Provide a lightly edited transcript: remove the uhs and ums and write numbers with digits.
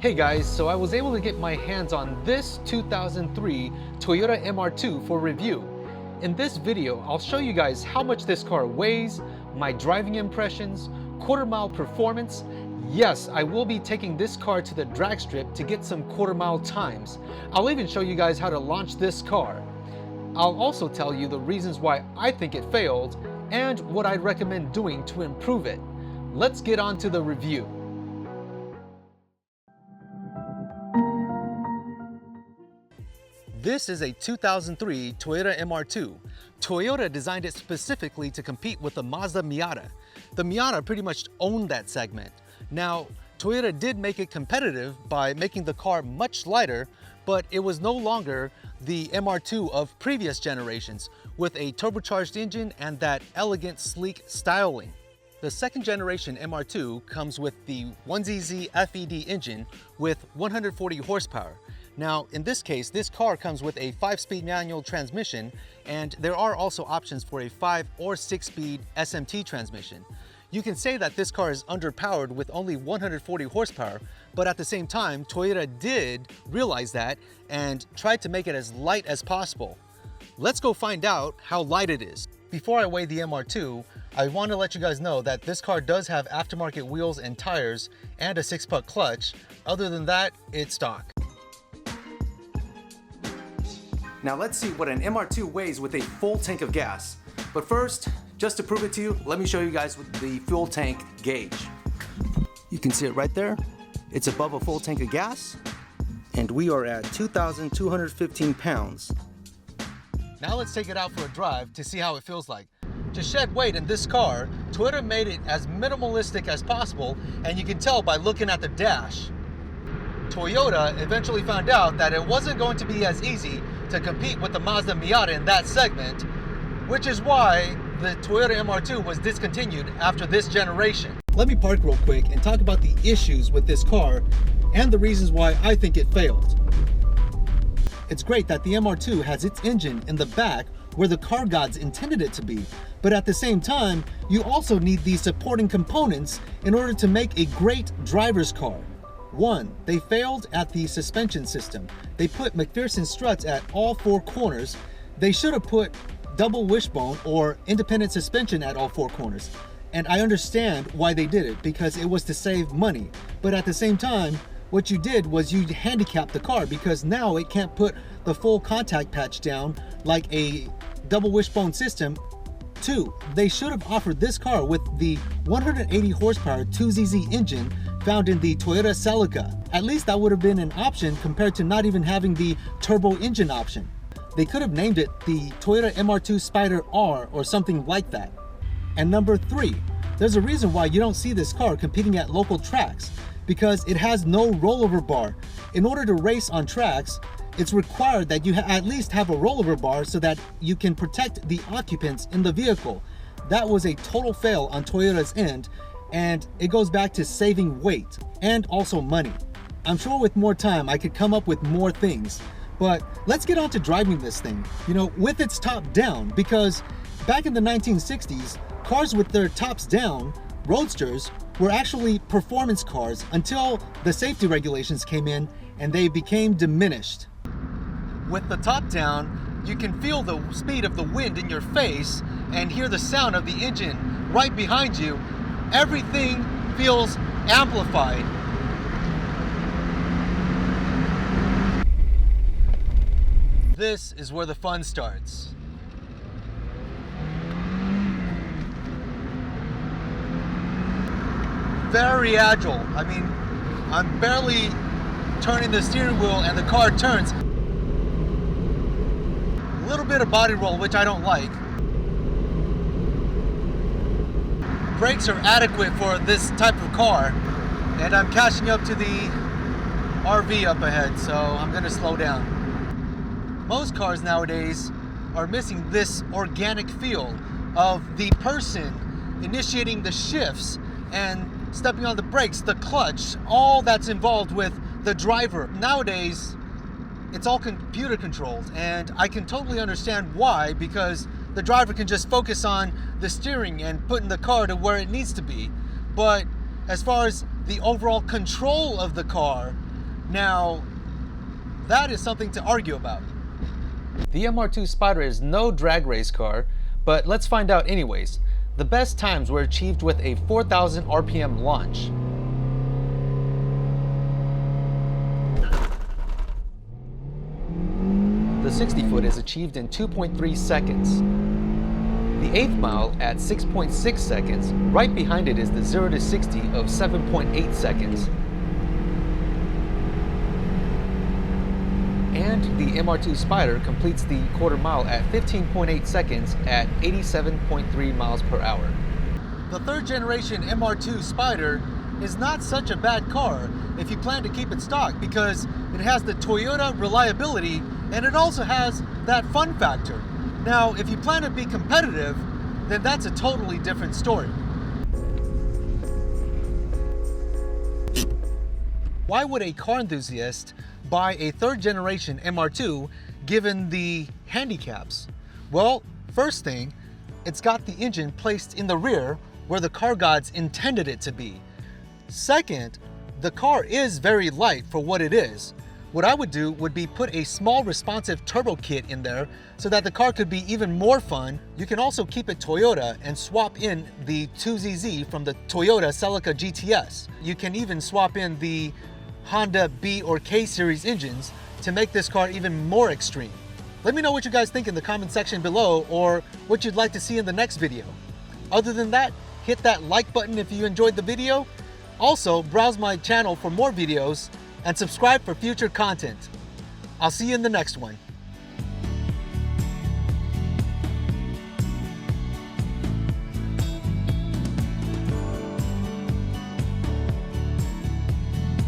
Hey guys, so I was able to get my hands on this 2003 Toyota MR2 for review. In this video, I'll show you guys how much this car weighs, my driving impressions, quarter-mile performance. Yes, I will be taking this car to the drag strip to get some quarter-mile times. I'll even show you guys how to launch this car. I'll also tell you the reasons why I think it failed and what I'd recommend doing to improve it. Let's get on to the review. This is a 2003 Toyota MR2. Toyota designed it specifically to compete with the Mazda Miata. The Miata pretty much owned that segment. Now, Toyota did make it competitive by making the car much lighter, but it was no longer the MR2 of previous generations with a turbocharged engine and that elegant, sleek styling. The second generation MR2 comes with the 1ZZ FED engine with 140 horsepower. Now, in this case, this car comes with a 5-speed manual transmission, and there are also options for a 5 or 6-speed SMT transmission. You can say that this car is underpowered with only 140 horsepower, but at the same time, Toyota did realize that and tried to make it as light as possible. Let's go find out how light it is. Before I weigh the MR2, I want to let you guys know that this car does have aftermarket wheels and tires and a 6-puck clutch. Other than that, it's stock. Now let's see what an MR2 weighs with a full tank of gas. But first, just to prove it to you, let me show you guys with the fuel tank gauge. You can see it right there. It's above a full tank of gas, and we are at 2,215 pounds. Now let's take it out for a drive to see how it feels like. To shed weight in this car, Toyota made it as minimalistic as possible, and you can tell by looking at the dash. Toyota eventually found out that it wasn't going to be as easy to compete with the Mazda Miata in that segment, which is why the Toyota MR2 was discontinued after this generation. Let me park real quick and talk about the issues with this car and the reasons why I think it failed. It's great that the MR2 has its engine in the back where the car gods intended it to be, but at the same time, you also need these supporting components in order to make a great driver's car. One, they failed at the suspension system. They put McPherson struts at all 4 corners. They should have put double wishbone or independent suspension at all 4 corners. And I understand why they did it, because it was to save money. But at the same time, what you did was you handicapped the car, because now it can't put the full contact patch down like a double wishbone system. 2, they should have offered this car with the 180 horsepower 2ZZ engine found in the Toyota Celica. At least that would have been an option compared to not even having the turbo engine option. They could have named it the Toyota MR2 Spyder R or something like that. And number 3, there's a reason why you don't see this car competing at local tracks, because it has no rollover bar. In order to race on tracks, it's required that you at least have a rollover bar so that you can protect the occupants in the vehicle. That was a total fail on Toyota's end, and it goes back to saving weight and also money. I'm sure with more time I could come up with more things, but let's get on to driving this thing, with its top down, because back in the 1960s, cars with their tops down, roadsters, were actually performance cars until the safety regulations came in and they became diminished. With the top down, you can feel the speed of the wind in your face and hear the sound of the engine right behind you. Everything feels amplified. This is where the fun starts. Very agile. I mean, I'm barely turning the steering wheel and the car turns. A little bit of body roll, which I don't like. Brakes are adequate for this type of car, and I'm catching up to the RV up ahead, so I'm going to slow down. Most cars nowadays are missing this organic feel of the person initiating the shifts and stepping on the brakes, the clutch, all that's involved with the driver. Nowadays, it's all computer controlled, and I can totally understand why, because the driver can just focus on the steering and putting the car to where it needs to be. But as far as the overall control of the car, Now, that is something to argue about. The MR2 Spyder is no drag race car, but let's find out anyways. The best times were achieved with a 4,000 RPM launch. The 60-foot is achieved in 2.3 seconds. The 8th mile at 6.6 seconds. Right behind it is the 0 to 60 of 7.8 seconds. And the MR2 Spyder completes the quarter mile at 15.8 seconds at 87.3 miles per hour. The third generation MR2 Spyder is not such a bad car if you plan to keep it stock, because it has the Toyota reliability and it also has that fun factor. Now, if you plan to be competitive, then that's a totally different story. Why would a car enthusiast buy a third generation MR2 given the handicaps? Well, first thing, it's got the engine placed in the rear where the car gods intended it to be. Second, the car is very light for what it is. What I would do would be put a small responsive turbo kit in there so that the car could be even more fun. You can also keep it Toyota and swap in the 2ZZ from the Toyota Celica GTS. You can even swap in the Honda B or K series engines to make this car even more extreme. Let me know what you guys think in the comment section below, or what you'd like to see in the next video. Other than that, hit that like button if you enjoyed the video. Also, browse my channel for more videos and subscribe for future content. I'll see you in the next one.